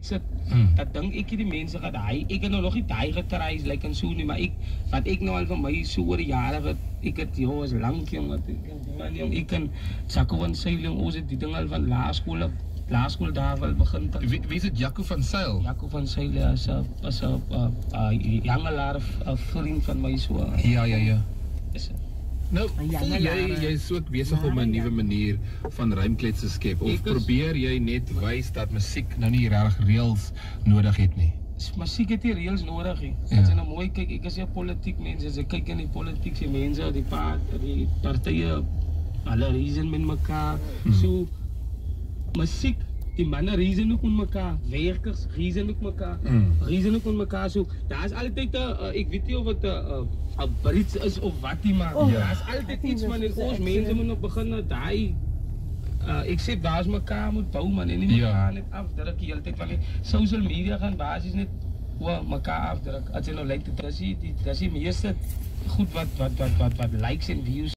sit, dat dink ek die mense gaat hy, ek het nou nog nie daai getry is like en so nie, maar wat ek nou al van my so oor die jare ek het is lank jong, ek kan Jaco van Sail jong, ons het die ding al van laerskool daar wel begin. Wie is dit Jaco van Sail? Jaco van Sail is 'n jongelaar vriend van my so. Ja. Is Nou, voel jy is ook besig om 'n nuwe manier van rymklets te skep of probeer jy net wys dat musiek nou nie regtig reëls nodig het nie? Musiek het nie reëls nodig nie. As jy nou mooi kyk, ek is 'n politiek mens, as ek kyk in die politiek, se mense, die partye, hulle reason met mekaar. So musiek, die manne reason ook met mekaar, werkers reason ook mekaar, reason ook met mekaar. So daar is altyd ek weet nie of dit 'n Brits is of wat nie, maar daar is altyd iets man, ons mense moet nog begin daai ek sê daar is mekaar moet bou man, en nie mekaar net afdruk die hele tyd, want die social media gaan basies net mekaar afdruk. As jy nou lyk, dit is die meeste goed wat likes en views